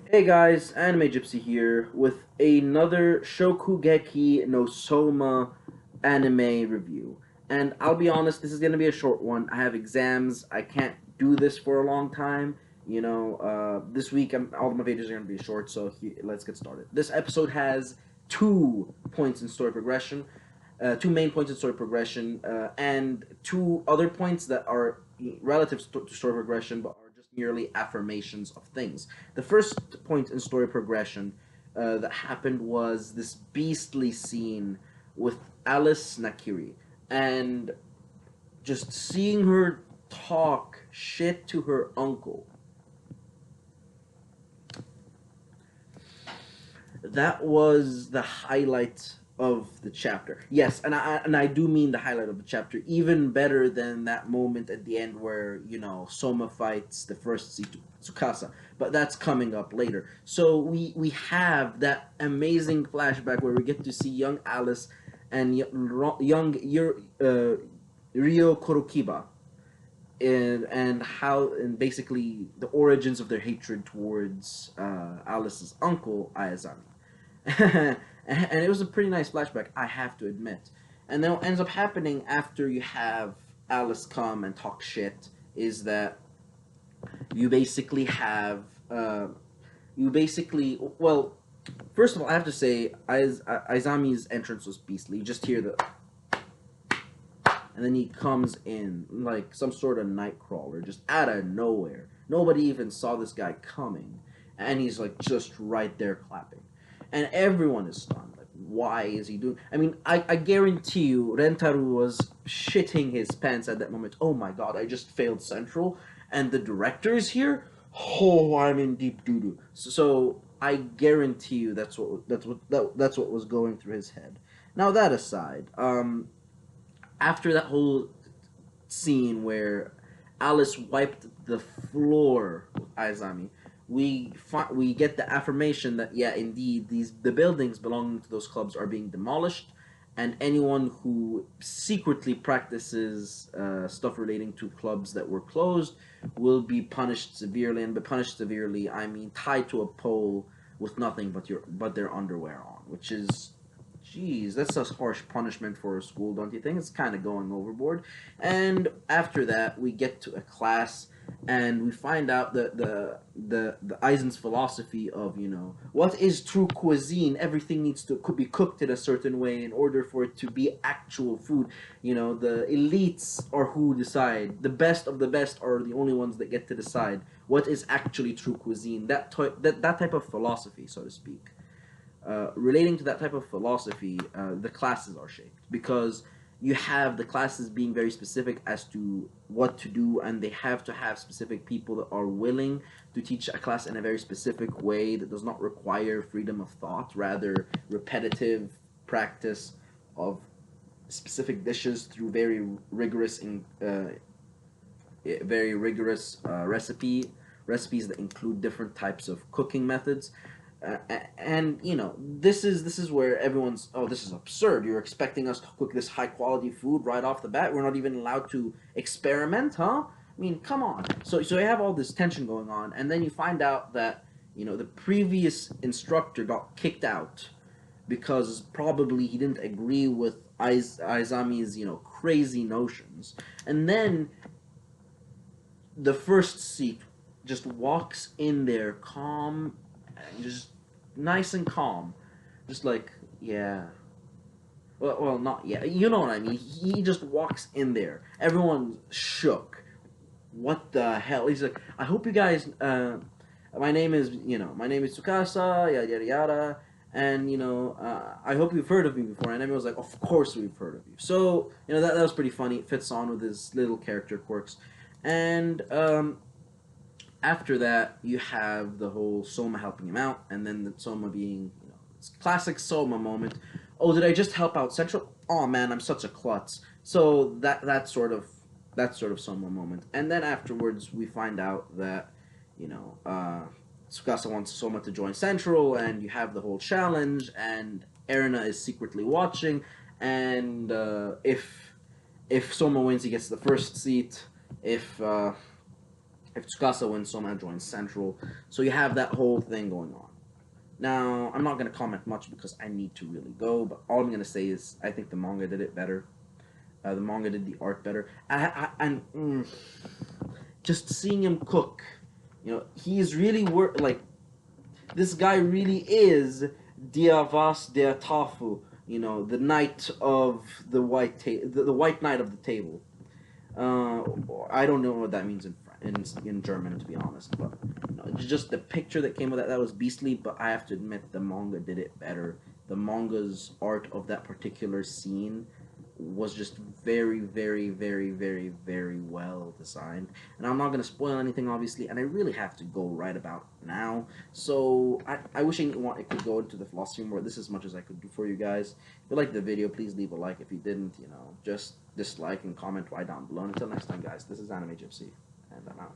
Hey guys, Anime Gypsy here with another Shokugeki no Soma anime review. And I'll be honest, this is going to be a short one. I have exams. I can't do this for a long time. This week all of my videos are going to be short, so let's get started. This episode has 2 points in story progression, 2 main points in story progression, and 2 other points that are relative to story progression but are just merely affirmations of things. The first point in story progression that happened was this beastly scene with Alice Nakiri, and just seeing her talk shit to her uncle. That was the highlight of the chapter. Yes, and I do mean the highlight of the chapter, even better than that moment at the end where Soma fights the first Tsukasa. But that's coming up later. So we have that amazing flashback where we get to see young Alice and young Ryo Kurokiba, and how, and basically the origins of their hatred towards Alice's uncle Ayazami. And it was a pretty nice flashback, I have to admit. And then what ends up happening after you have Alice come and talk shit is that you basically have well, first of all, I have to say Aizami's entrance was beastly. You just hear the, and then he comes in like some sort of night crawler, just out of nowhere. Nobody even saw this guy coming, and he's like just right there clapping, and everyone is stunned. Like, why is he doing? I mean, I guarantee you, Rentaru was shitting his pants at that moment. Oh my god, I just failed Central, and the director is here. Oh, I'm in deep doo doo. So I guarantee you that's what was going through his head. Now that aside, after that whole scene where Alice wiped the floor with Aizami, we get the affirmation that yeah, indeed, the buildings belonging to those clubs are being demolished, and anyone who secretly practices stuff relating to clubs that were closed will be punished severely. And by punished severely, I mean tied to a pole with nothing but their underwear on, which is, jeez, that's a harsh punishment for a school, don't you think? It's kind of going overboard. And after that, we get to a class, and we find out the Eisen's philosophy of, what is true cuisine. Everything needs to could be cooked in a certain way in order for it to be actual food. The elites are who decide. The best of the best are the only ones that get to decide what is actually true cuisine. That type of philosophy, so to speak. Relating to that type of philosophy, the classes are shaped because you have the classes being very specific as to what to do, and they have to have specific people that are willing to teach a class in a very specific way that does not require freedom of thought, rather repetitive practice of specific dishes through very rigorous recipes that include different types of cooking methods. And this is where everyone's, oh, this is absurd. You're expecting us to cook this high quality food right off the bat. We're not even allowed to experiment, huh? I mean, come on. So you have all this tension going on, and then you find out that the previous instructor got kicked out because probably he didn't agree with Aizami's crazy notions. And then the first seat just walks in there calm, just nice and calm, just like, yeah. Well, not yet. You know what I mean. He just walks in there. Everyone's shook. What the hell? He's like, I hope you guys. My name is Tsukasa. Yada yada yada. And I hope you've heard of me before. And everyone was like, of course we've heard of you. So that was pretty funny. It fits on with his little character quirks. And after that, you have the whole Soma helping him out, and then the Soma being, it's classic Soma moment. Oh, did I just help out Central? Oh man, I'm such a klutz. So that sort of Soma moment, and then afterwards we find out that you know uh, Tsukasa wants Soma to join Central, and you have the whole challenge, and Erina is secretly watching, and if Soma wins, he gets the first seat. If If Tsukasa wins, Soma joins Central. So you have that whole thing going on. Now, I'm not going to comment much because I need to really go, but all I'm going to say is I think the manga did it better. The manga did the art better. Just seeing him cook, he's really like, this guy really is Diavas Dea Tafu, the knight of the the white knight of the table. I don't know what that means in German, to be honest, but just the picture that came with that was beastly. But I have to admit, the manga did it better. The manga's art of that particular scene was just very, very, very, very, very well designed. And I'm not going to spoil anything, obviously, and I really have to go right about now. So I wish I could go into the philosophy more. This is as much as I could do for you guys. If you liked the video, please leave a like. If you didn't, just dislike and comment right down below. And until next time, guys, this is Anime Gypsy, and I'm out.